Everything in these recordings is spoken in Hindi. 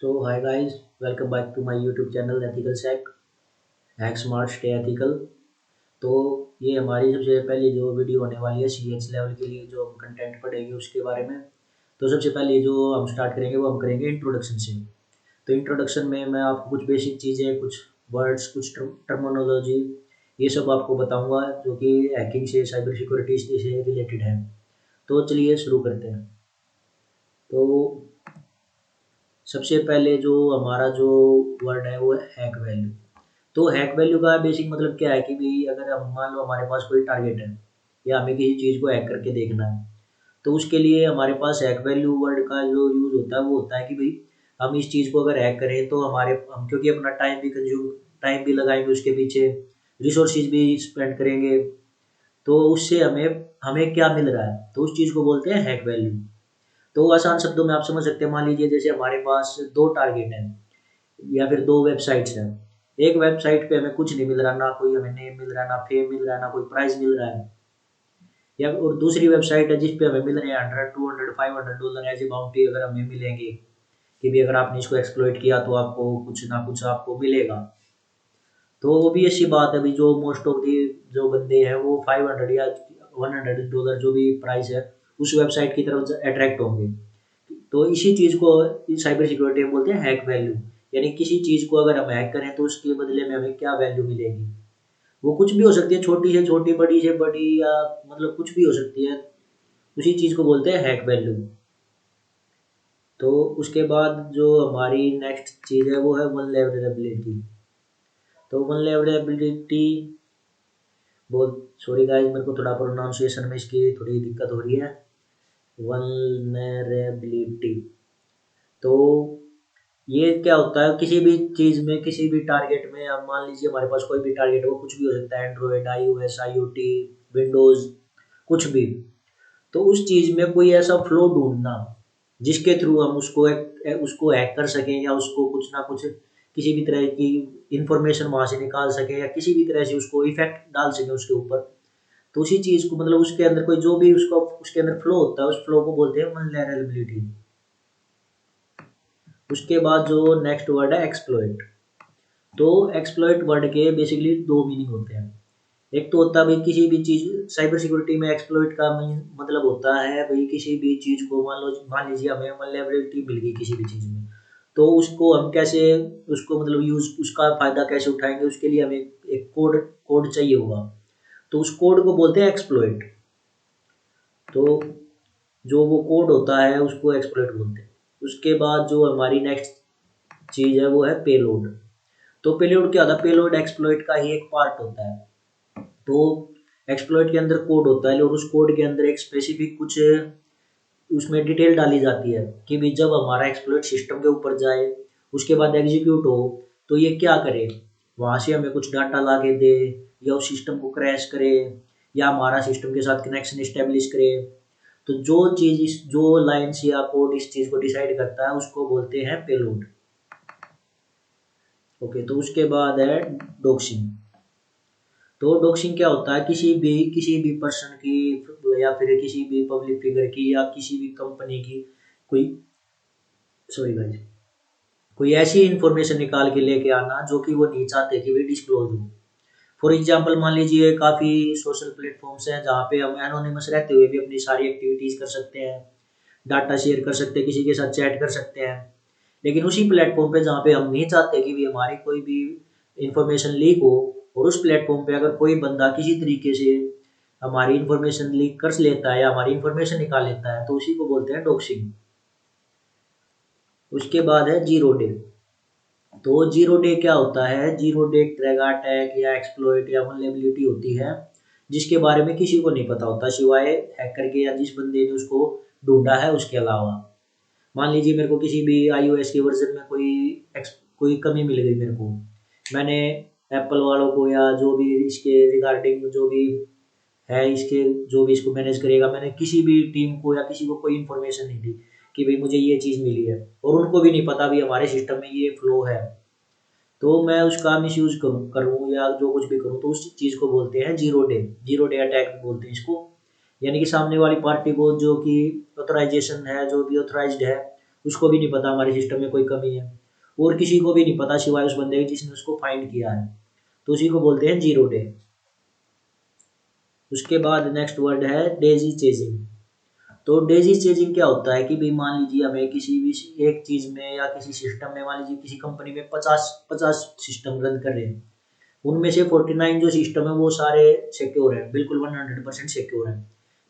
So hi guys, welcome back to my YouTube channel Ethical Sec, Hack Smart Stay Ethical। तो ये हमारी सबसे पहली जो वीडियो होने वाली है CH लेवल के लिए जो हम कंटेंट पढ़ेंगे उसके बारे में। तो सबसे पहले जो हम स्टार्ट करेंगे वो हम करेंगे इंट्रोडक्शन से। तो इंट्रोडक्शन में मैं आपको कुछ बेसिक चीज़ें, कुछ वर्ड्स, कुछ टर्मिनोलॉजी ये सब आपको बताऊंगा जो कि हैकिंग से, साइबर सिक्योरिटी से रिलेटेड है। तो चलिए शुरू करते हैं। तो सबसे पहले जो हमारा जो वर्ड है वो है हैक वैल्यू। तो हैक वैल्यू का बेसिक मतलब क्या है कि भाई अगर हम मान लो हमारे पास कोई टारगेट है या हमें किसी चीज़ को हैक करके देखना है, तो उसके लिए हमारे पास हैक वैल्यू वर्ड का जो यूज़ होता है वो होता है कि भाई हम इस चीज़ को अगर हैक करें तो हम क्योंकि अपना टाइम भी लगाएंगे उसके पीछे, रिसोर्सेज भी स्पेंड करेंगे, तो उससे हमें हमें क्या मिल रहा है, तो उस चीज़ को बोलते हैं हैक वैल्यू। तो आसान शब्दों में आप समझ सकते हैं, मान लीजिए जैसे हमारे पास दो टारगेट हैं या फिर दो वेबसाइट्स हैं। एक वेबसाइट पे हमें कुछ नहीं मिल रहा, ना कोई हमें नेम मिल रहा है, ना फेम मिल रहा है, ना कोई प्राइस मिल रहा है, या और दूसरी वेबसाइट है जिस पे हमें मिल रहे हैं 100, 200, 500 डॉलर एज ए बाउंटी अगर हमें मिलेंगे कि भी अगर आपने इसको एक्सप्लॉइट किया तो आपको कुछ ना कुछ आपको मिलेगा। तो वो भी ऐसी बात है, अभी जो मोस्ट ऑफ दी जो बंदे हैं वो 500 या 100 डॉलर जो भी प्राइस है उस वेबसाइट की तरफ अट्रैक्ट होंगे। तो इसी चीज़ को साइबर सिक्योरिटी में बोलते हैं हैक वैल्यू। यानी किसी चीज़ को अगर हम हैक करें तो उसके बदले में हमें क्या वैल्यू मिलेगी। वो कुछ भी हो सकती है, छोटी से छोटी, बड़ी से बड़ी, या मतलब कुछ भी हो सकती है। उसी चीज़ को बोलते हैं हैक वैल्यू। तो उसके बाद जो हमारी नेक्स्ट चीज़ है वो है वल्नरेबिलिटी। तो वल्नरेबिलिटी, बहुत सॉरी गाइस, मेरे को थोड़ा प्रोनाउंसिएशन में इसकी थोड़ी दिक्कत हो रही है। वल्नरेबिलिटी, तो ये क्या होता है, किसी भी चीज़ में, किसी भी टारगेट में, अब मान लीजिए हमारे पास कोई भी टारगेट है, वो कुछ भी हो सकता है, एंड्रॉयड, iOS, IoT, विंडोज़, कुछ भी। तो उस चीज़ में कोई ऐसा फ्लो ढूंढना जिसके थ्रू हम उसको हैक कर सकें, या उसको कुछ ना कुछ किसी भी तरह की इंफॉर्मेशन वहाँ से निकाल सकें, या किसी भी तरह से उसको इफेक्ट डाल सकें उसके ऊपर। तो उसी चीज़ को, मतलब उसके अंदर कोई जो भी उसको उसके अंदर फ्लो होता है, उस फ्लो को बोलते हैं वल्नरेबिलिटी। उसके बाद जो नेक्स्ट वर्ड है एक्सप्लॉइट। तो एक्सप्लॉइट वर्ड के बेसिकली दो मीनिंग होते हैं। एक तो होता है भाई किसी भी चीज़, साइबर सिक्योरिटी में एक्सप्लॉइट का मतलब होता है भाई किसी भी चीज़ को, मान लीजिए हमें वल्नरेबिलिटी मिल गई किसी भी चीज़ में, तो उसको हम कैसे, उसको मतलब यूज़, उसका फ़ायदा कैसे उठाएंगे, उसके लिए हमें एक कोड कोड चाहिए होगा। तो उस कोड को बोलते हैं एक्सप्लॉइट। तो जो वो कोड होता है उसको एक्सप्लॉइट बोलते हैं। उसके बाद जो हमारी नेक्स्ट चीज़ है वो है पेलोड। तो पेलोड क्या होता है, पेलोड एक्सप्लॉइट का ही एक पार्ट होता है। तो एक्सप्लॉइट के अंदर कोड होता है और उस कोड के अंदर एक स्पेसिफिक कुछ उसमें डिटेल डाली जाती है कि भी जब हमारा एक्सप्लॉइट सिस्टम के ऊपर जाए, उसके बाद एग्जीक्यूट हो, तो ये क्या करे, वहाँ से हमें कुछ डाटा ला के दे, या उस सिस्टम को क्रैश करे, या हमारा सिस्टम के साथ कनेक्शन इस्टेब्लिश करे। तो जो चीज़, इस जो लाइन्स या कोड इस चीज़ को डिसाइड करता है उसको बोलते हैं पेलोड। ओके, तो उसके बाद है डॉक्सिंग। तो डॉक्सिंग क्या होता है, किसी भी पर्सन की, या फिर किसी भी पब्लिक फिगर की, या किसी भी कंपनी की कोई, सॉरी गाइस, कोई ऐसी इंफॉर्मेशन निकाल के लेके आना जो कि वो नहीं चाहते कि वे डिस्क्लोज हो। फॉर एग्जांपल मान लीजिए काफ़ी सोशल प्लेटफॉर्म्स हैं जहाँ पे हम एनोनिमस रहते हुए भी अपनी सारी एक्टिविटीज़ कर सकते हैं, डाटा शेयर कर सकते हैं, किसी के साथ चैट कर सकते हैं। लेकिन उसी प्लेटफॉर्म पे जहाँ पे हम नहीं चाहते कि भी हमारी कोई भी इंफॉर्मेशन लीक हो, और उस प्लेटफॉर्म पे अगर कोई बंदा किसी तरीके से हमारी इंफॉर्मेशन लीक कर लेता है या हमारी इंफॉर्मेशन निकाल लेता है, तो उसी को बोलते हैं डॉक्सिंग। उसके बाद है जीरो डे। तो जीरो डे क्या होता है, जीरो डे ट्रैक अटैक या एक्सप्लॉइट या वल्नरेबिलिटी होती है जिसके बारे में किसी को नहीं पता होता सिवाय हैकर के या जिस बंदे ने उसको ढूंढा है उसके अलावा। मान लीजिए मेरे को किसी भी iOS के वर्जन में कोई कमी मिल गई मेरे को, मैंने एप्पल वालों को या जो भी इसके रिगार्डिंग जो भी है, इसके जो भी इसको मैनेज करेगा, मैंने किसी भी टीम को या किसी को कोई इन्फॉर्मेशन नहीं दी कि भाई मुझे ये चीज़ मिली है, और उनको भी नहीं पता भी हमारे सिस्टम में ये फ्लो है, तो मैं उसका मिस यूज़ करूँ करूँ या जो कुछ भी करूँ, तो उस चीज़ को बोलते हैं जीरो डे अटैक भी बोलते हैं इसको। यानी कि सामने वाली पार्टी को जो कि ऑथराइजेशन है, जो भी ऑथराइज्ड है, उसको भी नहीं पता हमारे सिस्टम में कोई कमी है, और किसी को भी नहीं पता सिवाय उस बंदे के जिसने उसको फाइंड किया है, तो उसी को बोलते हैं जीरो डे। उसके बाद नेक्स्ट वर्ड है डेजी चेजिंग। तो डेजी चेजिंग क्या होता है कि भाई मान लीजिए हमें किसी भी एक चीज़ में या किसी सिस्टम में, मान लीजिए किसी कंपनी में 50 सिस्टम रन कर रहे हैं, उनमें से 49 जो सिस्टम है वो सारे सिक्योर है, बिल्कुल 100% सिक्योर है,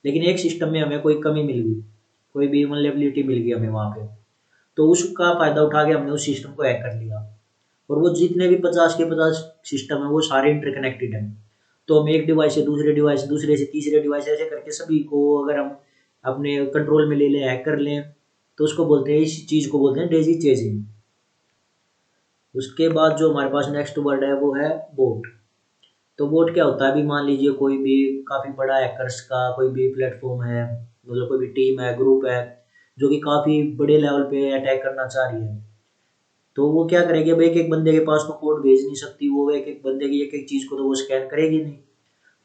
लेकिन एक सिस्टम में हमें कोई कमी मिल गई, कोई भी वल्नरेबिलिटी मिल गई हमें वहाँ पे, तो उसका फ़ायदा उठा के हमने उस सिस्टम को हैक कर लिया, और वो जितने भी 50 के 50 सिस्टम है वो सारे इंटरकनेक्टेड हैं। तो हम एक डिवाइस से दूसरे डिवाइस, दूसरे से तीसरे डिवाइस, ऐसे करके सभी को अगर हम अपने कंट्रोल में ले लें, हैक कर लें, तो उसको बोलते हैं, इस चीज़ को बोलते हैं डेजी चेजिंग। उसके बाद जो हमारे पास नेक्स्ट वर्ड है वो है बोट। तो बोट क्या होता है, अभी मान लीजिए कोई भी काफ़ी बड़ा हैकर्स का कोई भी प्लेटफॉर्म है, मतलब कोई भी टीम है, ग्रुप है, जो कि काफ़ी बड़े लेवल पे अटैक करना चाह रही है, तो वो क्या करेगी, अब एक एक बंदे के पास तो कोड भेज नहीं सकती, वो एक एक बंदे की एक एक चीज़ को तो वो स्कैन करेगी नहीं,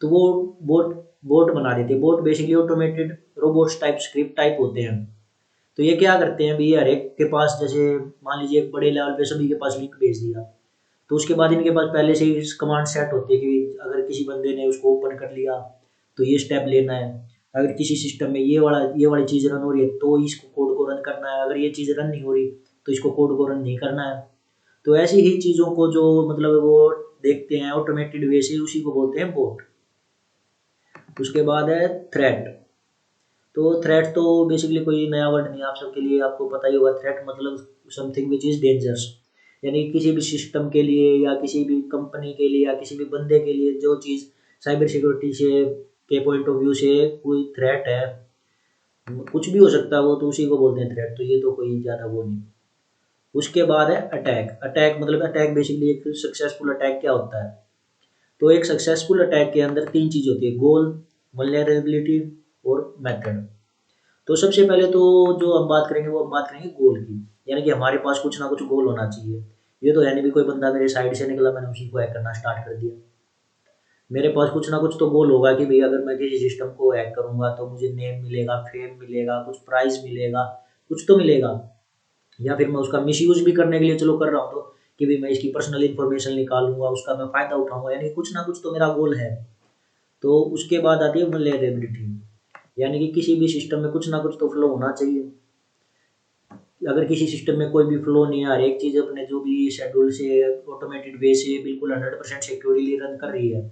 तो वो बोट बोट बना देती है। Boat basically automated robots type, script type होते हैं। तो ये क्या करते हैं, भी हर एक के पास, जैसे मान लीजिए एक बड़े लेवल पे सभी के पास लिंक भेज दिया, तो उसके बाद इनके पास पहले से ही कमांड सेट होती है कि अगर किसी बंदे ने उसको ओपन कर लिया तो ये स्टेप लेना है, अगर किसी सिस्टम में ये वाली चीज़ रन हो रही है तो इसको कोड को रन करना है, अगर ये चीज़ रन नहीं हो रही तो इसको कोड को रन नहीं करना है। तो ऐसी ही चीज़ों को जो मतलब वो देखते हैं ऑटोमेटेड वे से, उसी को बोलते हैं बोट। उसके बाद है थ्रेट। तो थ्रेट तो बेसिकली कोई नया वर्ड नहीं है आप सबके लिए, आपको पता ही होगा। थ्रेट मतलब समथिंग विच इज़ डेंजरस, यानी किसी भी सिस्टम के लिए या किसी भी कंपनी के लिए या किसी भी बंदे के लिए जो चीज़ साइबर सिक्योरिटी से के पॉइंट ऑफ व्यू से कोई थ्रेट है, कुछ भी हो सकता है वो, तो उसी को बोलते हैं थ्रेट। तो ये तो कोई ज़्यादा वो नहीं। उसके बाद है अटैक। अटैक मतलब, अटैक बेसिकली एक सक्सेसफुल अटैक क्या होता है, तो एक सक्सेसफुल अटैक के अंदर तीन चीज़ होती है, गोल, वल्नरेबिलिटी और मेथड। तो सबसे पहले तो जो हम बात करेंगे वो हम बात करेंगे गोल की, यानी कि हमारे पास कुछ ना कुछ गोल होना चाहिए। ये तो है नहीं भी कोई बंदा मेरे साइड से निकला, मैंने उसी को हैक करना स्टार्ट कर दिया। मेरे पास कुछ ना कुछ तो गोल होगा कि भाई अगर मैं किसी सिस्टम को हैक करूंगा तो मुझे नेम मिलेगा, फेम मिलेगा, कुछ प्राइस मिलेगा, कुछ तो मिलेगा। या फिर मैं उसका मिसयूज भी करने के लिए चलो कर रहा हूँ, तो कि भाई मैं इसकी पर्सनल इन्फॉर्मेशन निकालूंगा, उसका मैं फ़ायदा उठाऊंगा, यानी कुछ ना कुछ तो मेरा गोल है। तो उसके बाद आती है वल्नरेबिलिटी, यानी कि किसी भी सिस्टम में कुछ ना कुछ तो फ्लो होना चाहिए। अगर किसी सिस्टम में कोई भी फ्लो नहीं है, हर एक चीज़ अपने जो भी शेड्यूल से ऑटोमेटेड वे से बिल्कुल 100% सिक्योरली रन कर रही है,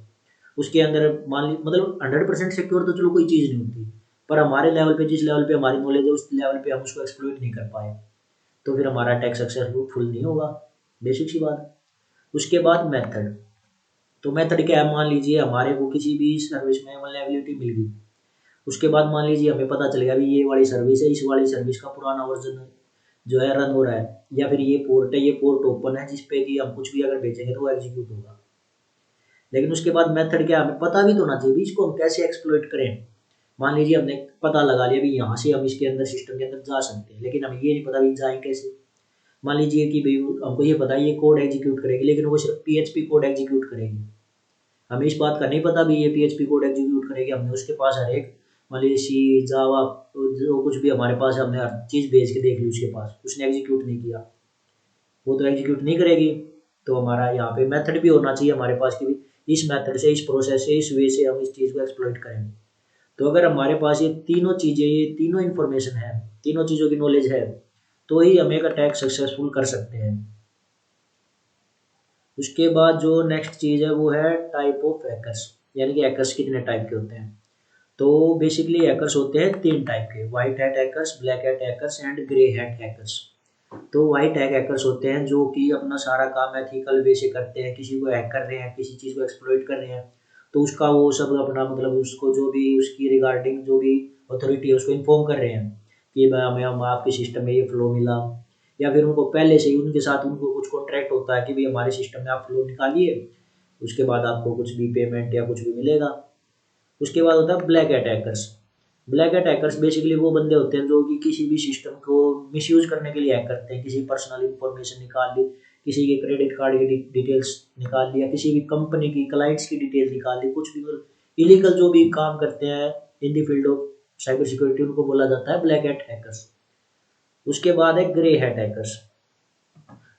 उसके अंदर मान ली मतलब 100% सिक्योर तो चलो कोई चीज़ नहीं होती, पर हमारे लेवल पे, जिस लेवल पे हमारी नॉलेज है उस लेवल पे हम उसको एक्सप्लॉइट नहीं कर पाए, तो फिर हमारा अटैक सक्सेसफुल नहीं होगा। बेसिक सी बात। उसके बाद मेथड। तो मेथड क्या है, मान लीजिए हमारे को किसी भी सर्विस में वल्नरेबिलिटी मिल गई, उसके बाद मान लीजिए हमें पता चल गया भी ये वाली सर्विस है, इस वाली सर्विस का पुराना वर्जन जो है रन हो रहा है, या फिर ये पोर्ट है, ये पोर्ट ओपन है जिस पे कि हम कुछ भी अगर भेजेंगे तो वो एग्जीक्यूट होगा। लेकिन उसके बाद मेथड क्या है, हमें पता भी तो होना चाहिए भी इसको हम कैसे एक्सप्लॉइट करें। मान लीजिए हमने पता लगा लिया भी यहाँ से हम इसके अंदर सिस्टम के अंदर जा सकते हैं, लेकिन हमें ये नहीं पता भी जाएँ कैसे। मान लीजिए कि भाई हमको ये पता है ये कोड एग्जीक्यूट करेगी, लेकिन वो सिर्फ पीएचपी कोड एग्जीक्यूट करेगी, हमें इस बात का नहीं पता भी ये पीएचपी कोड एग्जीक्यूट करेगी। हमने उसके पास हर एक, मान लीजिए सी, जावा, जो कुछ भी हमारे पास है, हमने हर चीज़ भेज के देख ली उसके पास, उसने एग्जीक्यूट नहीं किया, वो तो एग्जीक्यूट नहीं करेगी। तो हमारा यहाँ पे मेथड भी होना चाहिए हमारे पास कि भी इस मेथड से, इस प्रोसेस से, इस वे से हम इस चीज़ को एक्सप्लॉइट करें। तो अगर हमारे पास ये तीनों चीज़ें, ये तीनों इन्फॉर्मेशन है, तीनों चीज़ों की नॉलेज है, तो ही हम एक अटैक सक्सेसफुल कर सकते हैं। उसके बाद जो नेक्स्ट चीज़ है वो है टाइप ऑफ हैकर्स, यानी कि हैकर्स कितने टाइप के होते हैं। तो बेसिकली हैकर्स होते हैं तीन टाइप के, white hat hackers, black hat hackers and grey hat hackers. तो व्हाइट हैक हैकर्स होते हैं जो कि अपना सारा काम एथिकल वे से करते हैं, किसी को हैक कर रहे हैं, किसी चीज़ को एक्सप्लॉइट कर रहे हैं, तो उसका वो सब अपना मतलब उसको जो भी उसकी रिगार्डिंग जो भी अथॉरिटी है उसको इन्फॉर्म कर रहे हैं कि भाई हमें हम आपके सिस्टम में ये फ्लो मिला, या फिर उनको पहले से ही उनके साथ उनको कुछ कॉन्ट्रैक्ट होता है कि भाई हमारे सिस्टम में आप फ्लो निकालिए, उसके बाद आपको कुछ भी पेमेंट या कुछ भी मिलेगा। उसके बाद होता है black attackers. Black attackers basically वो बंदे होते हैं जो कि किसी भी सिस्टम को मिसयूज करने के लिए हैक करते हैं, किसी पर्सनल इंफॉर्मेशन निकाल ली, किसी के क्रेडिट कार्ड की डिटेल्स निकाल लिया, किसी भी कंपनी की क्लाइंट्स की डिटेल निकाल ली, कुछ भी इलीगल जो भी काम करते हैं in the field of cyber security, उनको बोला जाता है ब्लैक हैट हैकर्स। उसके बाद है ग्रे हैट हैकर्स।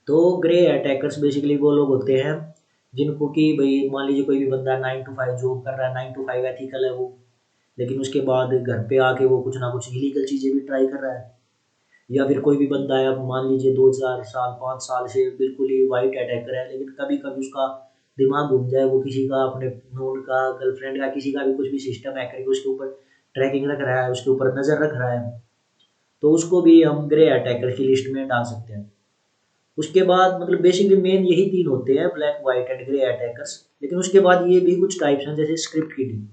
तो ग्रे हैट हैकर्स बेसिकली वो लोग होते हैं जिनको कि भाई मान लीजिए कोई भी बंदा 9 to 5 जॉब कर रहा है, 9 to 5 एथिकल है वो, लेकिन उसके बाद घर पे आके वो कुछ ना कुछ इलीगल चीज़ें भी ट्राई कर रहा है। या फिर कोई भी बंदा है, अब मान लीजिए 2-4 साल 5 साल से बिल्कुल ही वाइट अटैकर है, लेकिन कभी कभी उसका दिमाग घूम जाए, वो किसी का अपने नोन का, गर्लफ्रेंड का, किसी का भी कुछ भी सिस्टम है करके उसके ऊपर ट्रैकिंग रख रहा है, उसके ऊपर नज़र रख रहा है, तो उसको भी हम ग्रे अटैकर की लिस्ट में डाल सकते हैं। उसके बाद मतलब बेसिकली मेन यही तीन होते हैं, black white and grey attackers. लेकिन उसके बाद ये भी कुछ टाइप्स हैं, जैसे स्क्रिप्ट किडिंग।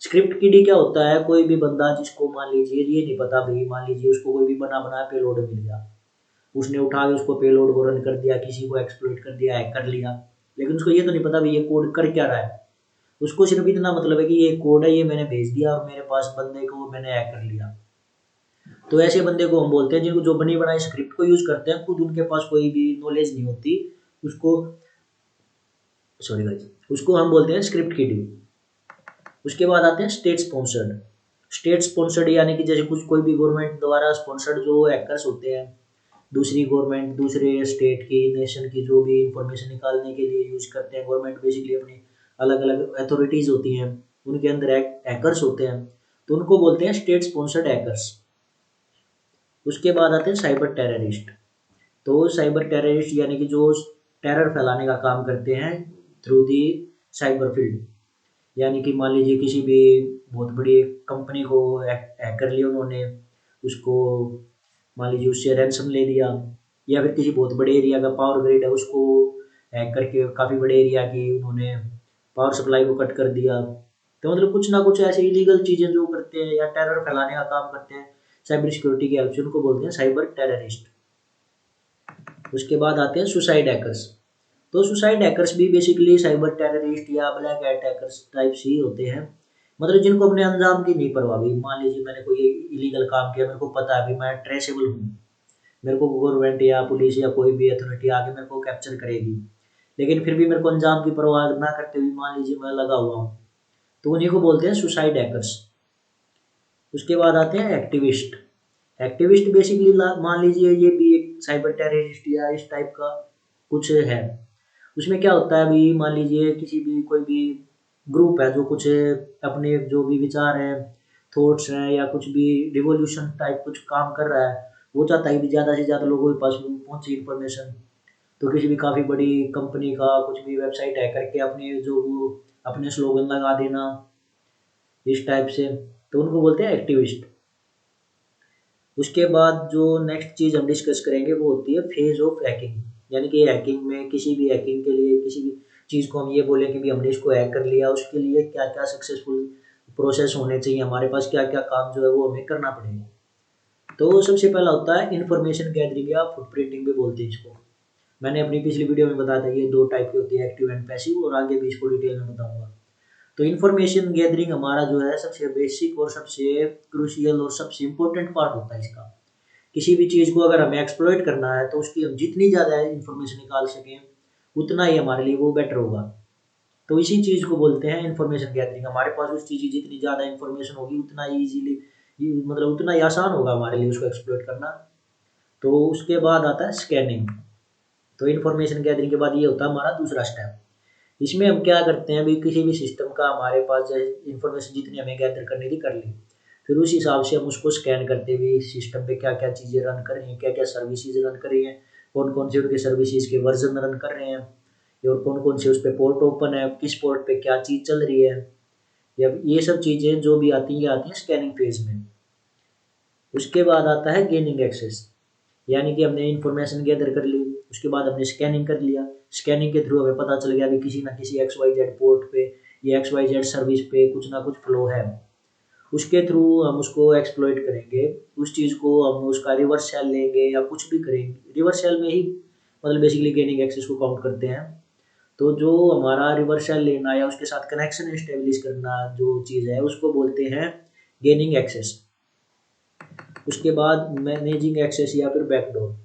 स्क्रिप्ट किडिंग क्या होता है, कोई भी बंदा जिसको मान लीजिए ये नहीं पता भाई, मान लीजिए उसको कोई भी बना बनाया पेलोड मिल गया, उसने उठा के उसको पेलोड को रन कर दिया, किसी को एक्सप्लॉइट कर दिया, हैक कर लिया, लेकिन उसको ये तो नहीं पता भाई ये कोड कर क्या रहा है। उसको सिर्फ इतना मतलब है कि ये कोड है, ये मैंने भेज दिया और मेरे पास बंदे को मैंने हैक कर लिया। तो ऐसे बंदे को हम बोलते हैं जिनको जो बनी बनाई स्क्रिप्ट को यूज करते हैं, खुद उनके पास कोई भी नॉलेज नहीं होती, उसको सॉरी गाइस, उसको हम बोलते हैं स्क्रिप्ट किडिंग। उसके बाद आते हैं स्टेट स्पॉन्सर्ड। स्टेट स्पॉन्सर्ड यानी कि जैसे कुछ कोई भी गवर्नमेंट द्वारा स्पॉन्सर्ड जो हैकर्स होते हैं, दूसरी गवर्नमेंट, दूसरे स्टेट की, नेशन की जो भी इंफॉर्मेशन निकालने के लिए यूज करते हैं, गवर्नमेंट बेसिकली अपनी अलग अलग अथॉरिटीज होती हैं, उनके अंदर हैकर्स होते हैं, तो उनको बोलते हैं स्टेट स्पॉन्सर्ड हैकर्स। उसके बाद आते हैं साइबर टेररिस्ट। तो साइबर टेररिस्ट यानी कि जो टेरर फैलाने का काम करते हैं थ्रू दी साइबर फील्ड। यानी कि मान लीजिए किसी भी बहुत बड़ी कंपनी को हैक कर लिया उन्होंने, उसको मान लीजिए उससे रैंसम ले लिया, या फिर किसी बहुत बड़े एरिया का पावर ग्रिड है उसको हैक करके काफ़ी बड़े एरिया की उन्होंने पावर सप्लाई को कट कर दिया। तो मतलब कुछ ना कुछ ऐसी इलीगल चीज़ें जो करते हैं या टेरर फैलाने का काम करते हैं साइबर सिक्योरिटी की हेल्प से, उनको बोलते हैं साइबर टेररिस्ट। उसके बाद आते हैं सुसाइड हैकर्स। तो सुसाइड हैकर्स भी बेसिकली साइबर टेररिस्ट या ब्लैक हैट हैकर्स टाइप ही होते हैं, मतलब जिनको अपने अंजाम की नहीं परवाह भी। मान लीजिए मैंने कोई इलीगल काम किया, मेरे को पता है भी मैं ट्रेसेबल हूँ, मेरे को गवर्नमेंट या पुलिस या कोई भी अथॉरिटी आके मेरे को कैप्चर करेगी, लेकिन फिर भी मेरे को अंजाम की परवाह ना करते हुए मान लीजिए मैं लगा हुआ हूँ, तो उन्हीं को बोलते हैं सुसाइड हैकर्स। उसके बाद आते हैं एक्टिविस्ट। एक्टिविस्ट बेसिकली मान लीजिए ये भी एक साइबर टेररिस्ट या इस टाइप का कुछ है। उसमें क्या होता है अभी मान लीजिए किसी भी कोई भी ग्रुप है जो कुछ अपने जो भी विचार हैं, थॉट्स हैं, या कुछ भी रिवॉल्यूशन टाइप कुछ काम कर रहा है, वो चाहता है कि ज़्यादा से ज़्यादा लोगों के पास पहुंचे इन्फॉर्मेशन। तो किसी भी काफ़ी बड़ी कंपनी का कुछ भी वेबसाइट है करके अपने जो वो अपने स्लोगन लगा देना इस टाइप से, तो उनको बोलते हैं एक्टिविस्ट। उसके बाद जो नेक्स्ट चीज़ हम डिस्कस करेंगे वो होती है फेज ऑफ हैकिंग। यानी कि हैकिंग में किसी भी हैकिंग के लिए किसी भी चीज़ को हम ये बोलें कि भी हमने इसको हैक कर लिया, उसके लिए क्या क्या सक्सेसफुल प्रोसेस होने चाहिए, हमारे पास क्या क्या काम जो है वो हमें करना पड़ेगा। तो सबसे पहला होता है इन्फॉर्मेशन गैदरिंग या फुटप्रिंटिंग भी बोलते हैं इसको। मैंने अपनी पिछली वीडियो में बताया था ये दो टाइप की होती है, एक्टिव एंड पैसिव, और आगे भी इसको डिटेल में बताऊंगा। तो इन्फॉर्मेशन गैदरिंग हमारा जो है सबसे बेसिक और सबसे क्रूशियल और सबसे इम्पोर्टेंट पार्ट होता है इसका। किसी भी चीज़ को अगर हमें एक्सप्लॉइट करना है तो उसकी हम जितनी ज़्यादा इन्फॉर्मेशन निकाल सकें उतना ही हमारे लिए वो बेटर होगा। तो इसी चीज़ को बोलते हैं इन्फॉर्मेशन गैदरिंग। हमारे पास उस चीज़ की जितनी ज़्यादा इन्फॉर्मेशन होगी उतना ही ईजीली, मतलब उतना ही आसान होगा हमारे लिए उसको एक्सप्लॉइट करना। तो उसके बाद आता है स्कैनिंग। तो इन्फॉर्मेशन गैदरिंग के बाद ये होता है हमारा दूसरा स्टेप। इसमें हम क्या करते हैं, भी किसी भी सिस्टम का हमारे पास जैसे इन्फॉर्मेशन जितनी हमें गैदर करनी थी कर ली, फिर उस हिसाब से हम उसको स्कैन करते हुए सिस्टम पे क्या क्या चीज़ें रन कर रही हैं, क्या क्या सर्विसेज रन कर रही हैं, कौन कौन से उनके सर्विसेज के वर्जन रन कर रहे हैं, और कौन कौन से उस पर पोर्ट ओपन है, किस पोर्ट पे क्या चीज़ चल रही है, या ये सब चीज़ें जो भी आती हैं ये आती हैं स्कैनिंग फेज में। उसके बाद आता है गेनिंग एक्सेस। यानी कि हमने इन्फॉर्मेशन गैदर कर ली, उसके बाद हमने स्कैनिंग कर लिया, स्कैनिंग के थ्रू हमें पता चल गया कि किसी ना किसी XYZ पोर्ट पे या XYZ सर्विस पे कुछ ना कुछ फ्लो है। उसके थ्रू हम उसको एक्सप्लॉइट करेंगे, उस चीज़ को हम उसका रिवर्स शेल लेंगे या कुछ भी करेंगे। रिवर्स शेल में ही मतलब बेसिकली गेनिंग एक्सेस को काउंट करते हैं। तो जो हमारा रिवर्स शेल लेना या उसके साथ कनेक्शन एस्टेब्लिश करना जो चीज़ है उसको बोलते हैं गेनिंग एक्सेस। उसके बाद मैनेजिंग एक्सेस या फिर बैकडोर।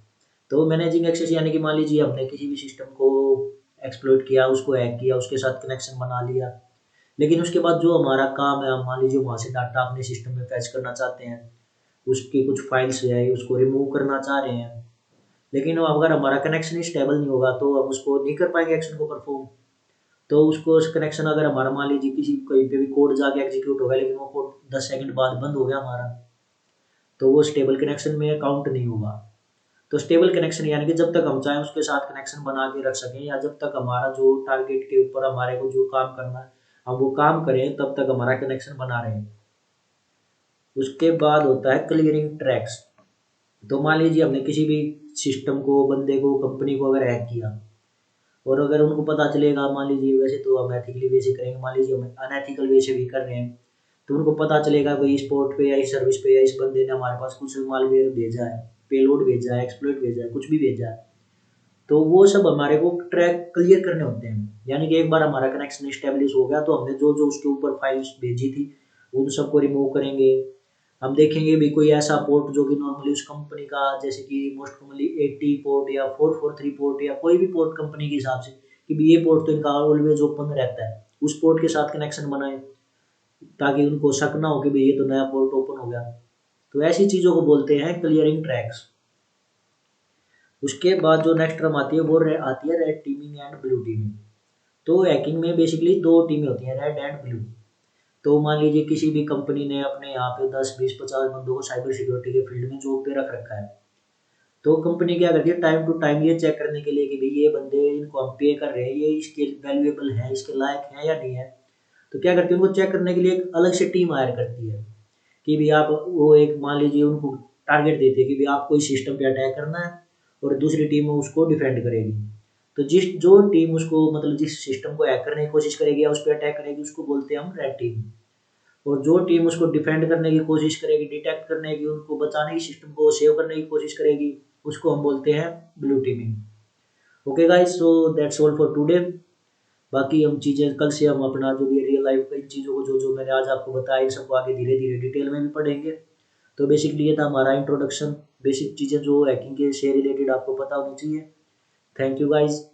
तो मैनेजिंग एक्सेस यानी कि मान लीजिए हमने किसी भी सिस्टम को एक्सप्लॉइट किया, उसको हैक किया, उसके साथ कनेक्शन बना लिया, लेकिन उसके बाद जो हमारा काम है, मान लीजिए वहाँ से डाटा अपने सिस्टम में फैच करना चाहते हैं, उसकी कुछ फाइल्स है उसको रिमूव करना चाह रहे हैं, लेकिन अगर हमारा कनेक्शन ही स्टेबल नहीं होगा तो हम उसको नहीं कर पाएंगे एक्शन को परफॉर्म। तो उसको उस कनेक्शन अगर हमारा मान लीजिए किसी कहीं पे भी कोड जाके एग्जीक्यूट होगा लेकिन वो कोड 10 सेकंड बाद बंद हो गया हमारा, तो वो स्टेबल कनेक्शन में काउंट नहीं होगा। तो स्टेबल कनेक्शन यानी कि जब तक हम चाहें उसके साथ कनेक्शन बना के रख सकें, या जब तक हमारा जो टारगेट के ऊपर हमारे को जो काम करना है हम वो काम करें, तब तक हमारा कनेक्शन बना रहे। उसके बाद होता है क्लियरिंग ट्रैक्स। तो मान लीजिए हमने किसी भी सिस्टम को, बंदे को, कंपनी को अगर हैक किया, और अगर उनको पता चलेगा, मान लीजिए वैसे तो हम एथिकली वे से करेंगे, मान लीजिए हम अनएथिकल वे से भी कर रहे हैं, तो उनको पता चलेगा भाई इस पोर्ट पे या इस सर्विस पे या इस बंदे ने हमारे पास कुछ मालवेयर भेजा है, पेलोड भेजा है, एक्सप्लॉइट भेजा है, कुछ भी भेजा है, तो वो सब हमारे को ट्रैक क्लियर करने होते हैं। यानी कि एक बार हमारा कनेक्शन स्टेब्लिश हो गया तो हमने जो जो उसके ऊपर फाइल्स भेजी थी उन सबको रिमूव करेंगे। हम देखेंगे भी कोई ऐसा पोर्ट जो कि नॉर्मली उस कंपनी का, जैसे कि मोस्ट कॉमनली 80 पोर्ट या 443 पोर्ट या कोई भी पोर्ट कंपनी के हिसाब से, कि भी ये पोर्ट तो इनका ऑलवेज ओपन रहता है, उस पोर्ट के साथ कनेक्शन बनाए ताकि उनको शक ना हो कि भाई ये तो नया पोर्ट ओपन हो गया। तो ऐसी चीज़ों को बोलते हैं क्लियरिंग ट्रैक्स। उसके बाद जो नेक्स्ट टर्म आती है वो आती है red teeming and blue teeming. तो हैकिंग में बेसिकली दो टीमें होती हैं, रेड एंड ब्लू। तो मान लीजिए किसी भी कंपनी ने अपने यहाँ पे 10 20 50 बंदों को साइबर सिक्योरिटी के फील्ड में जॉब पे रख रखा है, तो कंपनी क्या करती है टाइम टू टाइम ये चेक करने के लिए कि भाई ये बंदे, इनको हम पे कर रहे हैं, ये इसके वैल्यूएबल है, इसके लायक है या नहीं है। तो क्या करती है उनको चेक करने के लिए एक अलग से टीम हायर करती है कि भाई आप, वो एक मान लीजिए उनको टारगेट देते हैं कि भाई आपको इस सिस्टम पे अटैक करना है, और दूसरी टीम उसको डिफेंड करेगी। तो जो टीम उसको मतलब जिस सिस्टम को हैक करने की कोशिश करेगी या उस पर अटैक करेगी उसको बोलते हैं हम रेड टीम। और जो टीम उसको डिफेंड करने की कोशिश करेगी, डिटेक्ट करने की, उनको बचाने की, सिस्टम को सेव करने की कोशिश करेगी, उसको हम बोलते हैं blue teeming. Okay guys, so that's all for today. बाकी हम चीज़ें कल से हम अपना जो भी रियल लाइफ इन चीज़ों को जो जो मैंने आज आपको बताया इन सबको आगे धीरे धीरे डिटेल में भी पढ़ेंगे। तो बेसिकली ये था हमारा इंट्रोडक्शन, बेसिक चीज़ें जो हैकिंग के से रिलेटेड आपको पता होनी चाहिए। Thank you guys.